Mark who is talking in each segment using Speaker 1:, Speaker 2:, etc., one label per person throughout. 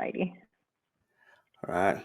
Speaker 1: righty.
Speaker 2: All right.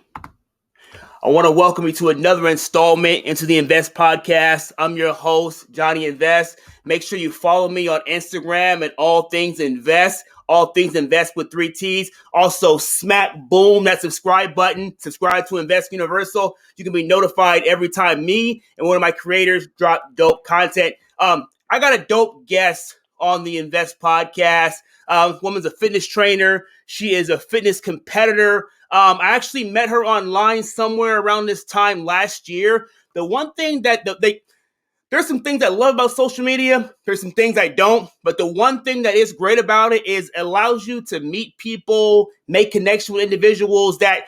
Speaker 2: I want to welcome you to another installment into the Invest Podcast. I'm your host, Johnny Invest. Make sure you follow me on Instagram at All Things Invest. All Things Invest with 3 T's. Also, smack boom that subscribe button. Subscribe to Invest Universal. You can be notified every time me and one of my creators drop dope content. I got a dope guest on the Invest Podcast. This woman's a fitness trainer. She is a fitness competitor. I actually met her online somewhere around this time last year. The one thing that there's some things I love about social media. There's some things I don't. But the one thing that is great about it is it allows you to meet people, make connection with individuals that,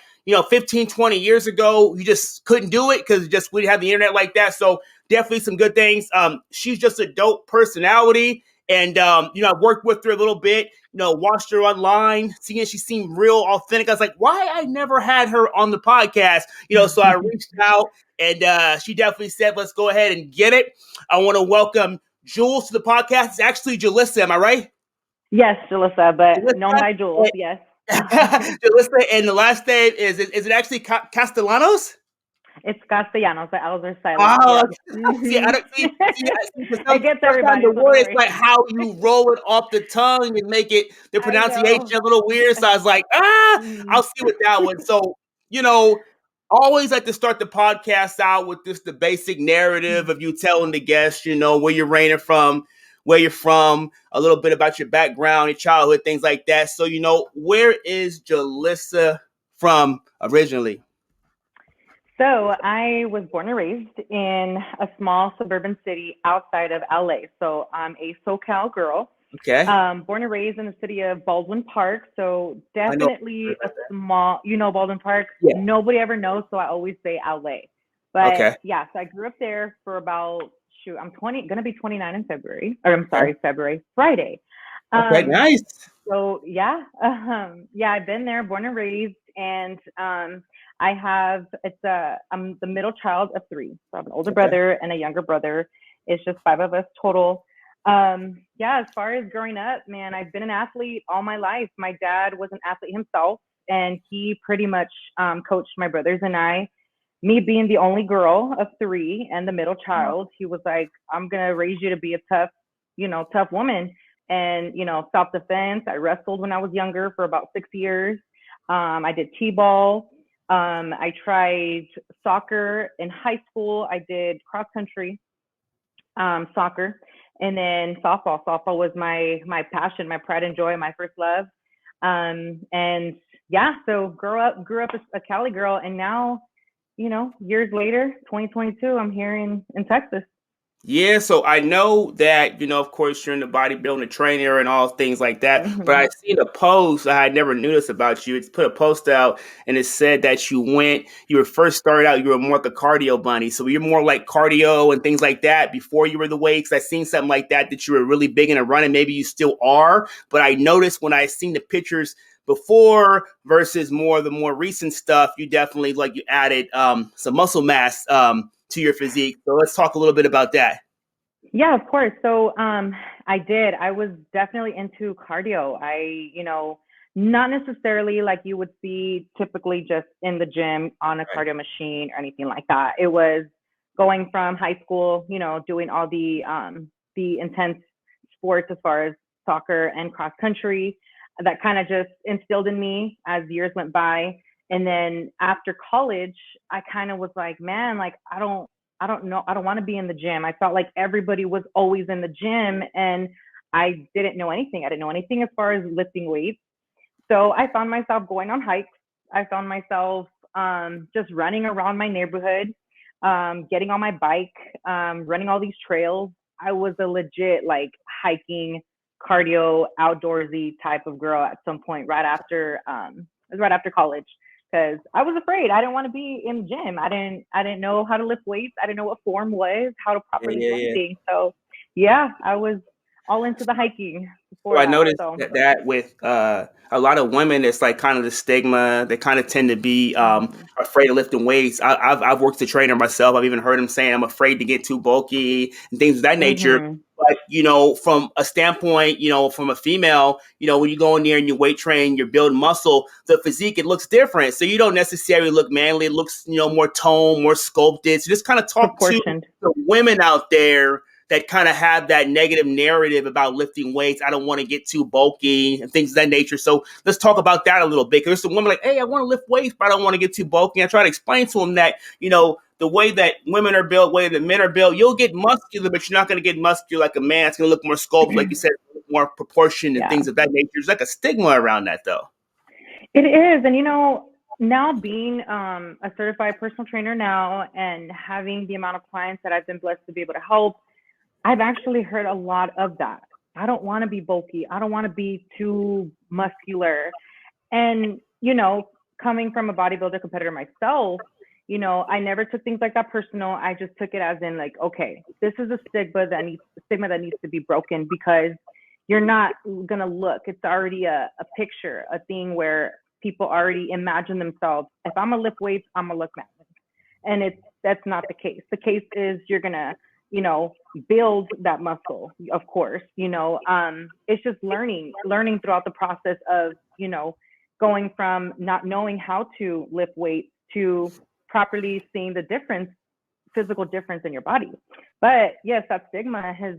Speaker 2: 15, 20 years ago, you just couldn't do it because just we didn't have the internet like that. So definitely some good things. She's just a dope personality. And, I've worked with her a little bit, watched her online, seeing she seemed real authentic. I was like, why I never had her on the podcast? So I reached out and she definitely said, let's go ahead and get it. I want to welcome Jules to the podcast. It's actually Julissa, am I right?
Speaker 1: Yes, Julissa, but
Speaker 2: Julissa?
Speaker 1: known by Jules, yes.
Speaker 2: Julissa, and the last name, is it actually Castellanos?
Speaker 1: It's Castellanos. The L's are silent.
Speaker 2: Oh,
Speaker 1: Yes.
Speaker 2: see, I don't see.
Speaker 1: It gets everybody.
Speaker 2: The word is like how you roll it off the tongue and make it the pronunciation a little weird. So I was like, I'll see with that one. So always like to start the podcast out with just the basic narrative of you telling the guests, where you're reigning from, where you're from, a little bit about your background, your childhood, things like that. So where is Julissa from originally?
Speaker 1: So I was born and raised in a small suburban city outside of LA. So I'm a SoCal girl.
Speaker 2: Okay.
Speaker 1: Born and raised in the city of Baldwin Park. So definitely a small, Baldwin Park. Yeah. Nobody ever knows. So I always say LA. But yeah, so I grew up there for about, I'm going to be 29 in February. Or I'm sorry, Friday.
Speaker 2: Okay, nice.
Speaker 1: So yeah, I've been there, born and raised. And I'm the middle child of 3. So I have an older brother and a younger brother. It's just 5 of us total. As far as growing up, man, I've been an athlete all my life. My dad was an athlete himself, and he pretty much coached my brothers and I. Me being the only girl of 3 and the middle child, he was like, I'm going to raise you to be a tough woman. And, self-defense. I wrestled when I was younger for about 6 years. I did T-ball. I tried soccer in high school. I did cross country, soccer, and then softball. Softball was my passion, my pride and joy, my first love. So grew up as a Cali girl, and now, years later, 2022, I'm here in Texas.
Speaker 2: Yeah, so I know that, of course, you're in the bodybuilding trainer and all things like that, but I seen a post I had never knew this about you. It's put a post out and it said that you were first started out, you were more like a cardio bunny. So you're more like cardio and things like that before you were the weights. I seen something like that you were really big into running. Maybe you still are, but I noticed when I seen the pictures before versus the more recent stuff, you definitely you added some muscle mass to your physique. So let's talk a little bit about that.
Speaker 1: Yeah, of course. So I did. I was definitely into cardio. Not necessarily like you would see typically just in the gym on a cardio machine or anything like that. It was going from high school, doing all the intense sports as far as soccer and cross country. That kind of just instilled in me as years went by. And then after college, I kind of was like, man, like, I don't know. I don't want to be in the gym. I felt like everybody was always in the gym and I didn't know anything. I didn't know anything as far as lifting weights. So I found myself going on hikes. I found myself just running around my neighborhood, getting on my bike, running all these trails. I was a legit hiking, cardio, outdoorsy type of girl at some point right after college. Because I was afraid. I didn't want to be in the gym. I didn't know how to lift weights. I didn't know what form was, how to properly do things. So I was all into the hiking.
Speaker 2: I noticed that with a lot of women, it's kind of the stigma. They kind of tend to be afraid of lifting weights. I've worked as a trainer myself. I've even heard them saying I'm afraid to get too bulky and things of that nature. But, from a standpoint, from a female, when you go in there and you weight train, you're building muscle, the physique, it looks different. So you don't necessarily look manly. It looks, more toned, more sculpted. So just kind of talk to the women out there that kind of have that negative narrative about lifting weights. I don't want to get too bulky and things of that nature. So let's talk about that a little bit. There's some women like, hey, I want to lift weights, but I don't want to get too bulky. I try to explain to them that, the way that women are built, the way that men are built, you'll get muscular, but you're not going to get muscular like a man. It's going to look more sculpted, like you said, more proportion and things of that nature. There's like a stigma around that, though.
Speaker 1: It is. And, now being a certified personal trainer now and having the amount of clients that I've been blessed to be able to help, I've actually heard a lot of that. I don't want to be bulky. I don't want to be too muscular. And, coming from a bodybuilder competitor myself, I never took things like that personal. I just took it as in like, okay, this is a stigma that needs to be broken, because you're not going to look. It's already a picture, a thing where people already imagine themselves. If I'm going to lift weights, I'm going to look manly. And that's not the case. The case is you're going to, build that muscle, of course. It's just learning throughout the process of, going from not knowing how to lift weights to properly seeing the physical difference in your body. But yes, that stigma has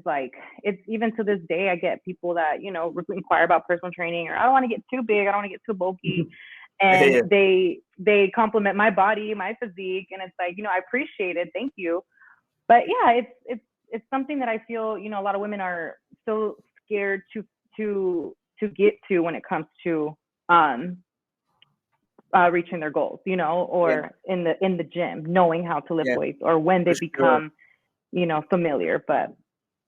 Speaker 1: it's even to this day, I get people that, inquire about personal training, or I don't want to get too big, I don't want to get too bulky. And they compliment my body, my physique. And it's like, I appreciate it. Thank you. But yeah, it's something that I feel, a lot of women are so scared to get to when it comes to, reaching their goals, or in the gym, knowing how to lift weights, or when they become, familiar. But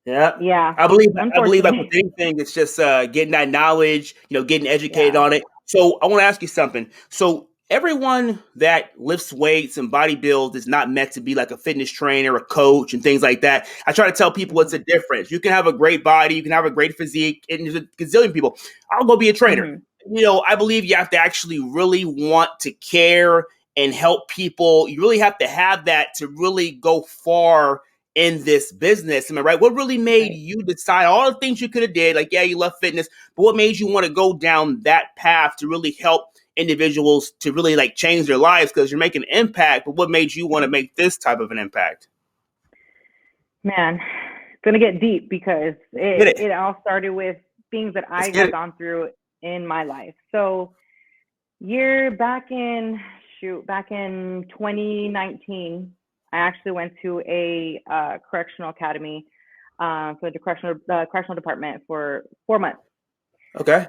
Speaker 1: yeah,
Speaker 2: I believe like with anything, it's just getting that knowledge, getting educated on it. So I want to ask you something. So everyone that lifts weights and bodybuilds is not meant to be like a fitness trainer, a coach, and things like that. I try to tell people it's a difference. You can have a great body, you can have a great physique, and there's a gazillion people. I'll go be a trainer. I believe you have to actually really want to care and help people. You really have to have that to really go far in this business. Am I right? What really made you decide all the things you could have did? Like, yeah, you love fitness, but what made you want to go down that path to really help individuals to really change their lives? Because you're making an impact, but what made you want to make this type of an impact?
Speaker 1: Man, it's going to get deep, because it all started with things that I have gone through in my life. So back in 2019, I actually went to a correctional academy for the correctional department for 4 months.
Speaker 2: Okay.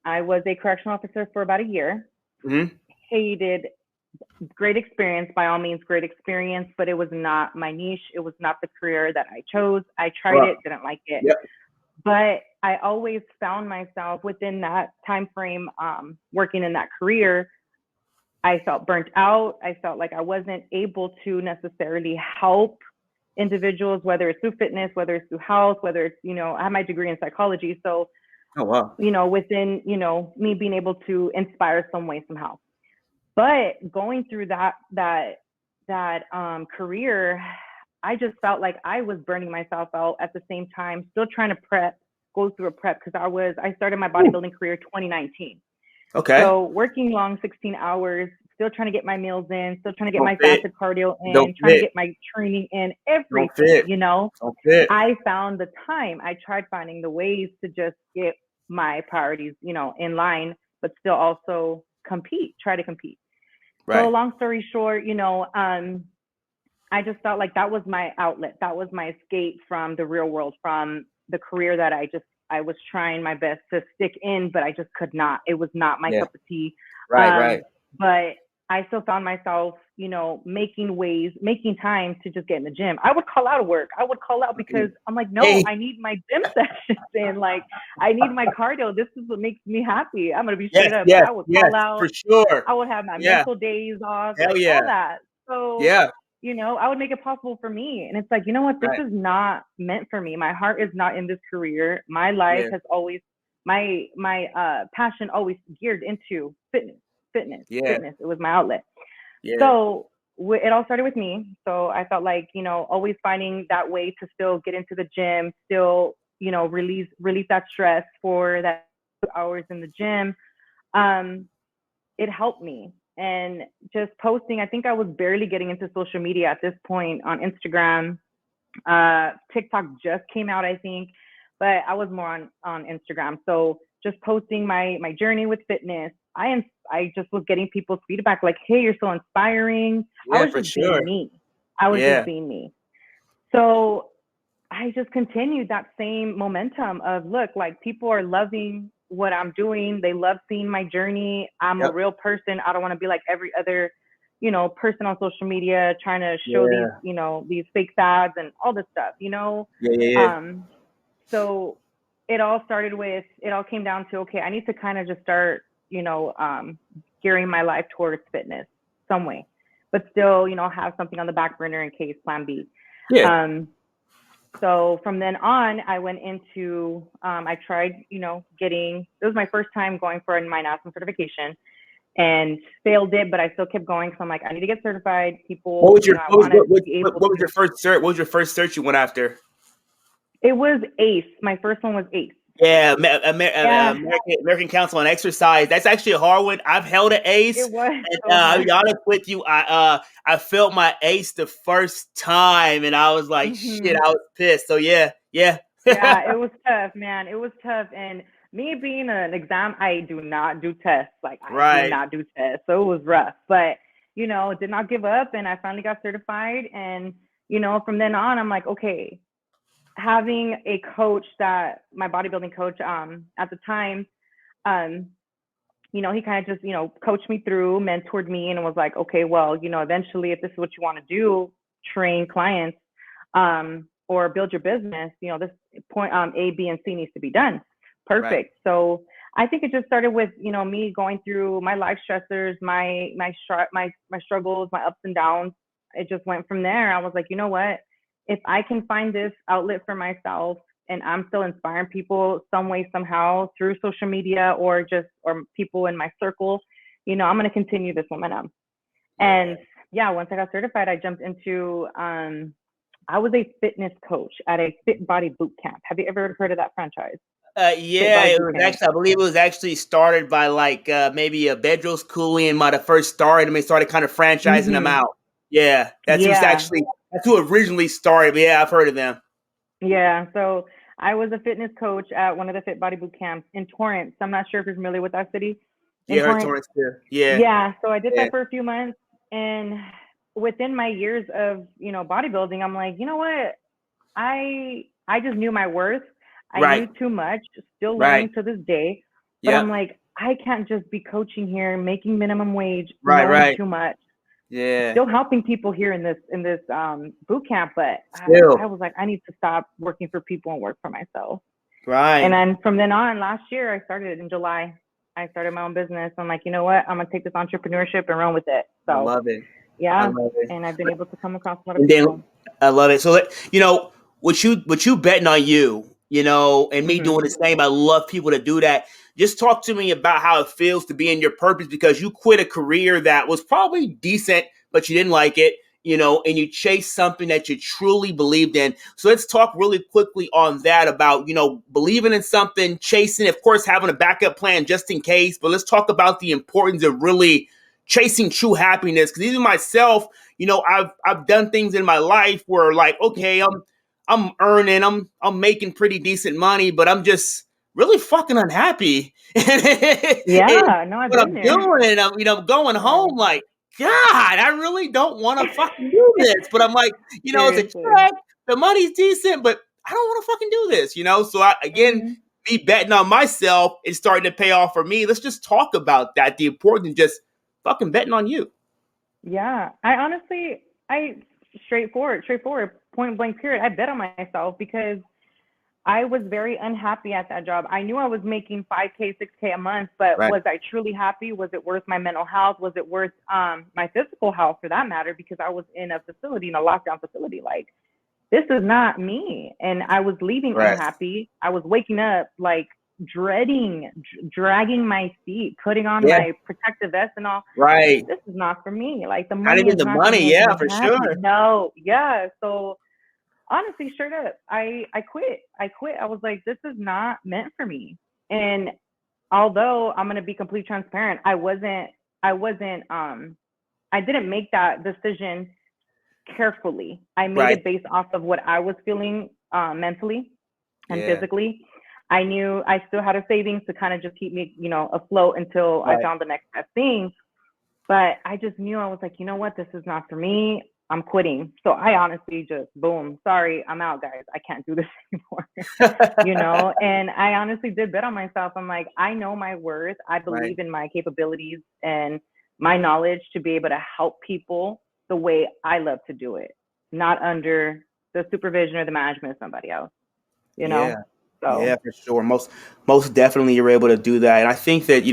Speaker 1: I was a correctional officer for about a year. Hated. Great experience, by all means, great experience, but it was not my niche. It was not the career that I chose. I tried it, didn't like it. But I always found myself within that time frame, working in that career. I felt burnt out. I felt like I wasn't able to necessarily help individuals, whether it's through fitness, whether it's through health, whether it's, I have my degree in psychology. So, within, me being able to inspire some way, somehow. But going through that career, I just felt like I was burning myself out at the same time, still trying to go through a prep, because I started my bodybuilding career 2019.
Speaker 2: Okay.
Speaker 1: So working long 16 hours, still trying to get my meals in, still trying to get my fasted cardio in, trying to get my training in, everything, I found the time. I tried finding the ways to just get my priorities, in line, but still also try to compete. So long story short, I just felt like that was my outlet. That was my escape from the real world, from the career that I was trying my best to stick in, but I just could not. It was not my cup of tea. But I still found myself, making time to just get in the gym. I would call out of work. I would call out because I'm like, no, I need my gym sessions in. I need my cardio. This is what makes me happy. I'm going to be straight up. I would call out.
Speaker 2: For sure.
Speaker 1: I would have my mental days off.
Speaker 2: Hell yeah.
Speaker 1: All that. So, I would make it possible for me. And it's like, you know what? This is not meant for me. My heart is not in this career. My life has always, my passion always geared into fitness. It was my outlet. So it all started with me. So I felt like, always finding that way to still get into the gym, still, release that stress for that 2 hours in the gym. It helped me. And just posting, I think I was barely getting into social media at this point on Instagram. TikTok just came out, I think, but I was more on Instagram. So just posting my journey with fitness, I just was getting people's feedback like, hey, you're so inspiring.
Speaker 2: Yeah,
Speaker 1: I was
Speaker 2: for
Speaker 1: just
Speaker 2: sure.
Speaker 1: being me. I was
Speaker 2: Yeah.
Speaker 1: just being me. So I just continued that same momentum of, look, like, people are loving what I'm doing. They love seeing my journey. I'm a real person. I don't want to be like every other, person on social media trying to show these fake fads and all this stuff,
Speaker 2: Yeah.
Speaker 1: So it all came down to, okay, I need to kind of just start, gearing my life towards fitness some way, but still, have something on the back burner in case plan B.
Speaker 2: Yeah.
Speaker 1: So from then on, I went into, I tried, it was my first time going for my national certification, and failed it, but I still kept going. So I'm like, I need to get certified. People,
Speaker 2: What was your
Speaker 1: I want to be able
Speaker 2: what was
Speaker 1: to.
Speaker 2: your first cert? What was your first cert you went after?
Speaker 1: It was ACE. My first one was ACE.
Speaker 2: Yeah, American Council on Exercise. That's actually a hard one. I've held an ACE.
Speaker 1: It was
Speaker 2: And
Speaker 1: so hard.
Speaker 2: I'll be honest with you, I felt my ACE the first time, and I was like, shit, I was pissed. So yeah.
Speaker 1: Yeah, it was tough, man. It was tough. And me being an exam, I do not do tests. Like, I do not do tests. So it was rough. But, did not give up, and I finally got certified. And, from then on, I'm like, okay, having a coach my bodybuilding coach, at the time, he kind of just, coached me through, mentored me, and was like, okay, well, eventually, if this is what you want to do, train clients, or build your business, this point, A, B, and C needs to be done. Perfect. Right. So I think it just started with, me going through my life stressors, my struggles, my ups and downs. It just went from there. I was like, you know what? If I can find this outlet for myself, and I'm still inspiring people some way, somehow, through social media or people in my circle, I'm going to continue this momentum. And once I got certified, I jumped into, I was a fitness coach at a Fit Body Boot Camp. Have you ever heard of that franchise?
Speaker 2: Yeah, it was actually, I believe it was actually started by like maybe a Bedros Koulian might have first started them. They started kind of franchising them out. Yeah, that's who originally started. But yeah, I've heard of them.
Speaker 1: Yeah, so I was a fitness coach at one of the Fit Body Boot Camps in Torrance. I'm not sure if you're familiar with that city.
Speaker 2: Torrance too. Yeah.
Speaker 1: Yeah, so I did that for a few months, and within my years of, bodybuilding, I'm like, you know what? I just knew my worth. I knew too much, still learning to this day. But I'm like, I can't just be coaching here, making minimum wage, knowing too much.
Speaker 2: Yeah.
Speaker 1: Still helping people here in this boot camp, but I was like, I need to stop working for people and work for myself.
Speaker 2: Right.
Speaker 1: And then from then on, last year, I started in July. I started my own business. I'm like, you know what? I'm gonna take this entrepreneurship and run with it. So
Speaker 2: I love it.
Speaker 1: Yeah, and I've been able to come across a lot of people.
Speaker 2: I love it. So what you betting on you, and me doing the same. I love people to do that. Just talk to me about how it feels to be in your purpose, because you quit a career that was probably decent, but you didn't like it, and you chased something that you truly believed in. So let's talk really quickly on that about, believing in something, chasing, of course, having a backup plan just in case. But let's talk about the importance of really chasing true happiness. Because even myself, I've done things in my life where, like, okay, I'm earning, I'm making pretty decent money, but I'm just really fucking unhappy.
Speaker 1: Yeah, no, I've been there.
Speaker 2: Doing, I'm going home like, God, I really don't want to fucking do this. But I'm like, it's a check, the money's decent, but I don't want to fucking do this, So me betting on myself is starting to pay off for me. Let's just talk about that. The importance of just fucking betting on you.
Speaker 1: Yeah, I honestly, straightforward, point blank period. I bet on myself because I was very unhappy at that job. I knew I was making $5K, $6K a month, but was I truly happy? Was it worth my mental health? Was it worth my physical health, for that matter? Because I was in a facility, in a lockdown facility. Like, this is not me. And I was leaving unhappy. I was waking up like dreading dragging my feet, putting on
Speaker 2: Yeah.
Speaker 1: my protective vest and all.
Speaker 2: Right.
Speaker 1: This is not for me. Like the
Speaker 2: Not
Speaker 1: money
Speaker 2: even
Speaker 1: is
Speaker 2: the
Speaker 1: not going to
Speaker 2: money.
Speaker 1: make
Speaker 2: Yeah,
Speaker 1: me
Speaker 2: for
Speaker 1: happy.
Speaker 2: sure.
Speaker 1: No, yeah. So honestly, straight up, I quit. I quit. I was like, this is not meant for me. And although I'm going to be completely transparent, I didn't make that decision carefully. I made
Speaker 2: Right.
Speaker 1: it based off of what I was feeling mentally and
Speaker 2: Yeah.
Speaker 1: physically. I knew I still had a savings to kind of just keep me, afloat until I
Speaker 2: Right.
Speaker 1: found the next best thing. But I just knew, I was like, you know what, this is not for me. I'm quitting. So I honestly just, boom, sorry, I'm out, guys. I can't do this anymore. And I honestly did bet on myself. I'm like, I know my worth. I
Speaker 2: Right.
Speaker 1: believe in my capabilities and my knowledge to be able to help people the way I love to do it, not under the supervision or the management of somebody else, you know?
Speaker 2: Yeah.
Speaker 1: So,
Speaker 2: Yeah, for sure. Most definitely you're able to do that. And I think that,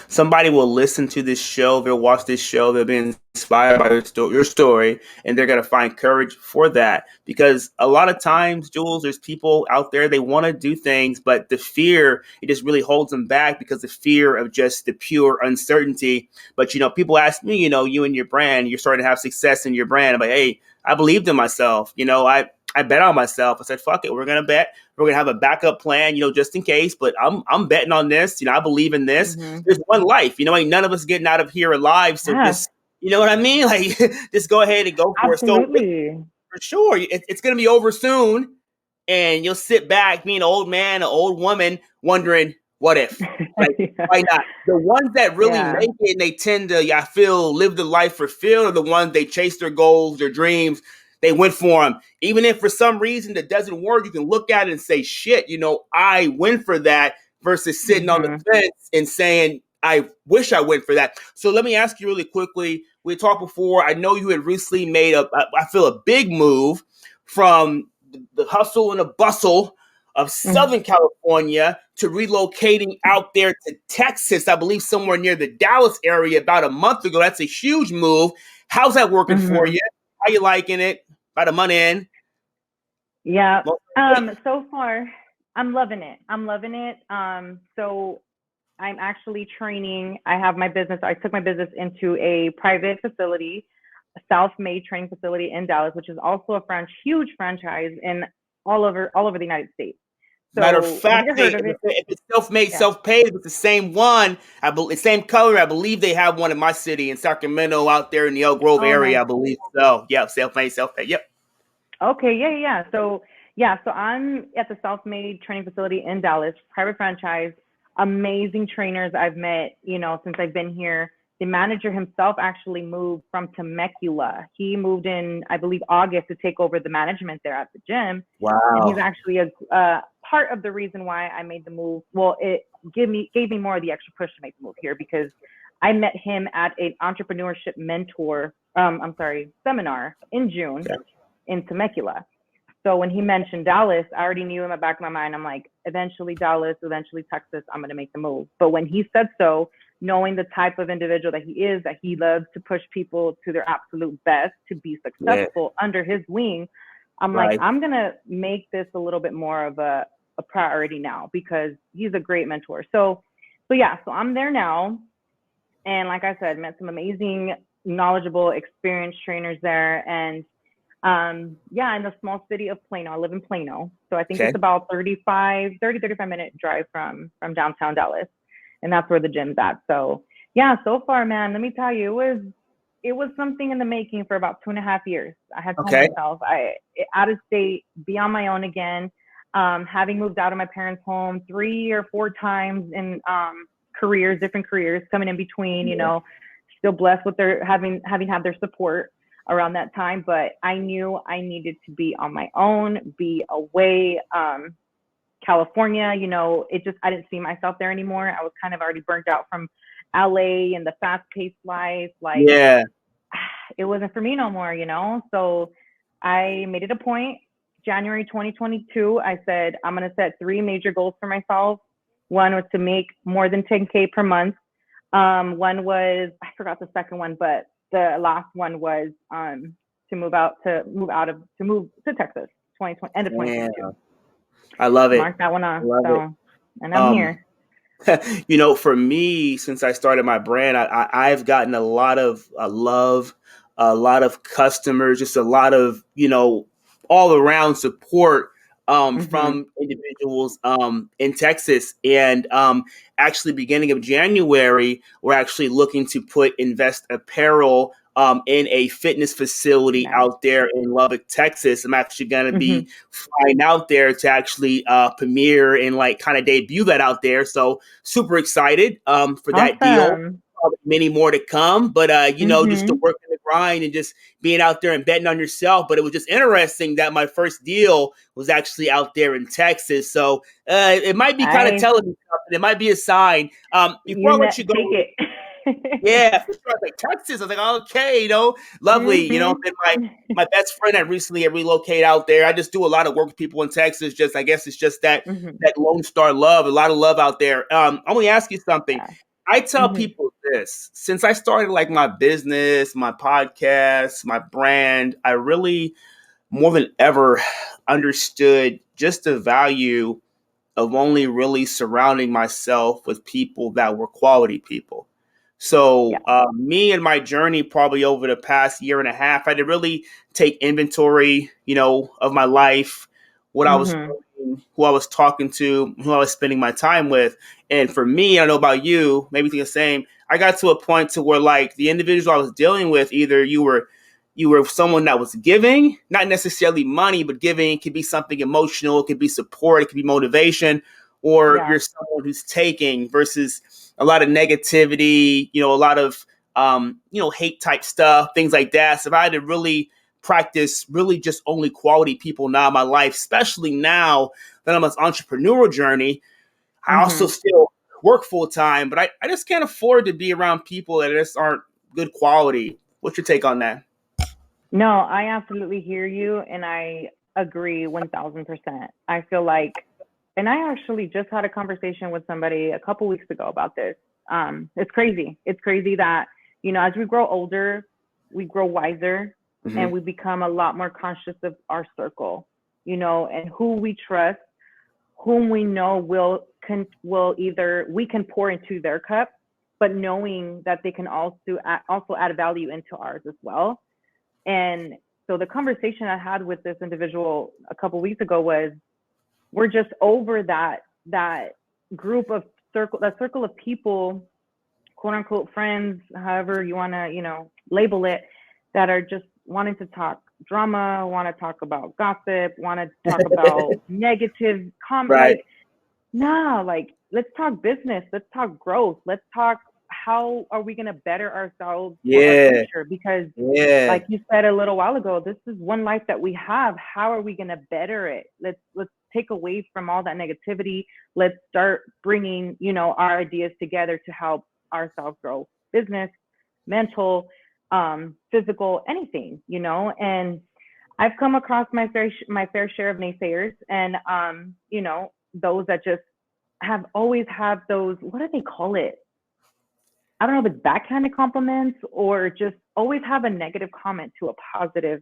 Speaker 2: somebody will listen to this show, they'll watch this show, they'll be inspired by your story, and they're gonna find courage for that. Because a lot of times, Jules, there's people out there, they want to do things, but the fear, it just really holds them back because the fear of just the pure uncertainty. But people ask me, you and your brand, you're starting to have success in your brand. I'm like, hey, I believed in myself. I bet on myself. I said, fuck it, we're gonna bet. We're gonna have a backup plan, just in case. But I'm betting on this. I believe in this. There's one life. Ain't none of us getting out of here alive. So
Speaker 1: yeah,
Speaker 2: just, you know what I mean? Like, just go ahead and go for it. So
Speaker 1: absolutely.
Speaker 2: for sure, it's gonna be over soon, and you'll sit back, being an old man, an old woman, wondering, what if? Like,
Speaker 1: Yeah.
Speaker 2: why not? The ones that really
Speaker 1: Yeah.
Speaker 2: make it and they tend to, I feel, live the life fulfilled are the ones they chase their goals, their dreams. They went for them. Even if for some reason that doesn't work, you can look at it and say, shit, I went for that versus sitting on the
Speaker 1: Mhm.
Speaker 2: fence and saying, I wish I went for that. So let me ask you really quickly. We talked before. I know you had recently made I feel, a big move from the hustle and the bustle of
Speaker 1: Mhm.
Speaker 2: Southern California to relocating out there to Texas, I believe somewhere near the Dallas area about a month ago. That's a huge move. How's that working for
Speaker 1: Mhm.
Speaker 2: you? How you liking it? About a month in?
Speaker 1: Yeah.
Speaker 2: Great.
Speaker 1: So far, I'm loving it. I'm loving it. So I'm actually training. I have my business. I took my business into a private facility, a self-made training facility in Dallas, which is also a huge franchise in all over the United States.
Speaker 2: Matter of
Speaker 1: So have
Speaker 2: fact,
Speaker 1: you heard of it?
Speaker 2: if it's self-made,
Speaker 1: Yeah.
Speaker 2: self-paid, if it's the same one, same color, I believe they have one in my city in Sacramento out there in the Elk Grove
Speaker 1: Oh,
Speaker 2: area,
Speaker 1: nice.
Speaker 2: I believe. So, yeah, self-made, self-paid. Yep.
Speaker 1: Okay, yeah. So I'm at the self-made training facility in Dallas, private franchise, amazing trainers I've met, since I've been here. The manager himself actually moved from Temecula. He moved in, I believe, August to take over the management there at the gym. And he's
Speaker 2: Wow.
Speaker 1: actually a part of the reason why I made the move. Well, it gave me more of the extra push to make the move here because I met him at an entrepreneurship seminar in June
Speaker 2: Okay.
Speaker 1: in Temecula. So when he mentioned Dallas, I already knew in the back of my mind, I'm like, eventually Dallas, eventually Texas, I'm going to make the move. But when he said so, knowing the type of individual that he is, that he loves to push people to their absolute best to be
Speaker 2: Yeah.
Speaker 1: successful under his wing, I'm like,
Speaker 2: Right.
Speaker 1: I'm going to make this a little bit more of a priority now because he's a great mentor. So I'm there now. And like I said, met some amazing, knowledgeable, experienced trainers there. And in the small city of Plano. I live in Plano. So I think
Speaker 2: Okay.
Speaker 1: it's about 35-minute drive from downtown Dallas. And that's where the gym's at. So yeah, so far, man, let me tell you, it was something in the making for about 2.5 years. I had told
Speaker 2: Okay.
Speaker 1: myself out of state, be on my own again. Having moved out of my parents' home 3 or 4 times in different careers coming in between,
Speaker 2: Yeah.
Speaker 1: still blessed with their having had their support around that time, but I knew I needed to be on my own, be away. California, I didn't see myself there anymore. I was kind of already burnt out from LA and the fast paced life. Like
Speaker 2: Yeah.
Speaker 1: it wasn't for me no more. So I made it a point. January 2022, I said, I'm going to set 3 major goals for myself. One was to make more than 10K per month. One was, I forgot the second one, but the last one was to move to Texas, 2020, end of
Speaker 2: Yeah.
Speaker 1: 2022.
Speaker 2: I love it.
Speaker 1: Mark that one
Speaker 2: I
Speaker 1: off.
Speaker 2: love it.
Speaker 1: So and I'm here.
Speaker 2: For me, since I started my brand, I've gotten a lot of love, a lot of customers, just a lot of, all around support from individuals in Texas. And actually, beginning of January, we're actually looking to put Invest Apparel in a fitness facility out there in Lubbock, Texas. I'm actually going to be flying out there to actually premiere and kind of debut that out there. So super excited for that deal. Probably many more to come, but just to work in the grind and just being out there and betting on yourself. But it was just interesting that my first deal was actually out there in Texas. So it might be kind of telling me something. It might be a sign. Before I let you go,
Speaker 1: take it.
Speaker 2: Yeah, for sure. I was like Texas. I was like, okay, lovely. And my best friend had recently relocated out there. I just do a lot of work with people in Texas. I guess it's just that Lone Star love, a lot of love out there. I'm gonna ask you something. Yeah. I tell people this, since I started my business, my podcast, my brand, I really more than ever understood just the value of only really surrounding myself with people that were quality people. So me and my journey probably over the past year and a half, I had to really take inventory, of my life, what I was doing, who I was talking to, who I was spending my time with. And for me, I don't know about you, maybe think the same. I got to a point to where the individual I was dealing with, either you were someone that was giving, not necessarily money, but giving. It could be something emotional, it could be support, it could be motivation, or you're someone who's taking versus a lot of negativity, a lot of, hate type stuff, things like that. So I had to really practice really just only quality people now in my life, especially now that I'm on this entrepreneurial journey. I also still work full time, but I just can't afford to be around people that just aren't good quality. What's your take on that?
Speaker 1: No, I absolutely hear you. And I agree 1000%. I feel like, and I actually just had a conversation with somebody a couple weeks ago about this. It's crazy. It's crazy that, as we grow older, we grow wiser and we become a lot more conscious of our circle, and who we trust, whom we know will either we can pour into their cup, but knowing that they can also add value into ours as well. And so the conversation I had with this individual a couple weeks ago was, we're just over that group of circle of people, quote unquote friends, however you want to, label it, that are just wanting to talk drama, want to talk about gossip, want to talk about negative comments. Let's talk business. Let's talk growth. Let's talk how are we going to better ourselves for our future? Because like you said a little while ago, this is one life that we have. How are we going to better it? Let's take away from all that negativity. Let's start bringing, our ideas together to help ourselves grow business, mental, physical, anything, and I've come across my fair share of naysayers and, those that just always have those, what do they call it? I don't know if it's backhanded compliments or just always have a negative comment to a positive.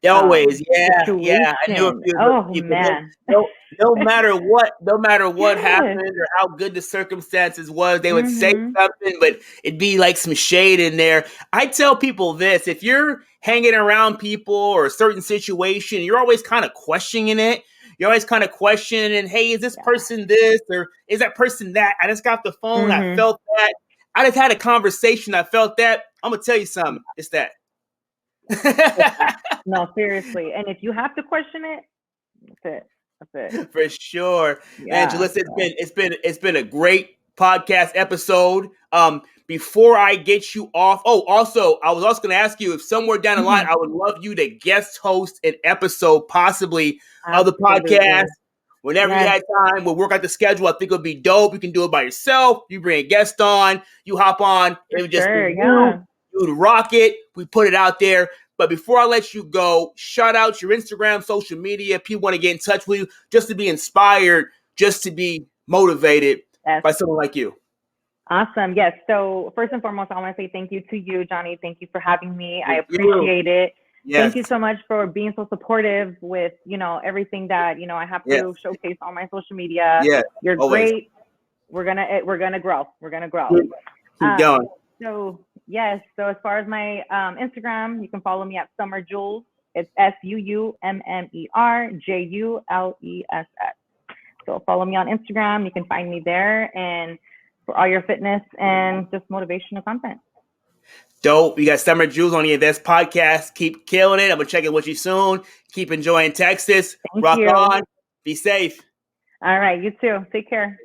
Speaker 2: Always, yeah. I knew a few of those people.
Speaker 1: Man.
Speaker 2: No matter what happened or how good the circumstances was, they would say something, but it'd be like some shade in there. I tell people this: if you're hanging around people or a certain situation, you're always kind of questioning it. You're always kind of questioning, hey, is this person this or is that person that? I just got the phone. I felt that. I just had a conversation. I felt that. I'm gonna tell you something. It's that.
Speaker 1: No, seriously. And if you have to question it, that's it.
Speaker 2: For sure. Yeah, Jules, it's been a great podcast episode. Before I get you off, also I was also going to ask you if somewhere down the line I would love you to guest host an episode possibly of the podcast. Whenever you had time, we'll work out the schedule. I think it would be dope. You can do it by yourself. You bring a guest on, you hop on, it would just be you would rock it. We put it out there. But before I let you go, shout out your Instagram, social media. People want to get in touch with you just to be inspired, just to be motivated by someone like you.
Speaker 1: Awesome. Yes. So first and foremost, I want to say thank you to you, Johnny. Thank you for having me. I appreciate it. Yes. Thank you so much for being so supportive with, everything that, I have to showcase on my social media.
Speaker 2: Yeah,
Speaker 1: you're always great. we're gonna grow. We're gonna grow.
Speaker 2: Keep going.
Speaker 1: So yes. So as far as my Instagram, you can follow me at Summer Jules. It's SUUMMERJULESS. So follow me on Instagram. You can find me there, and for all your fitness and just motivational content.
Speaker 2: Dope. You got Summer Jules on the Invest Podcast. Keep killing it. I'm gonna check in with you soon. Keep enjoying Texas.
Speaker 1: Thank
Speaker 2: Rock
Speaker 1: you.
Speaker 2: on. Be safe.
Speaker 1: All right. You too. Take care.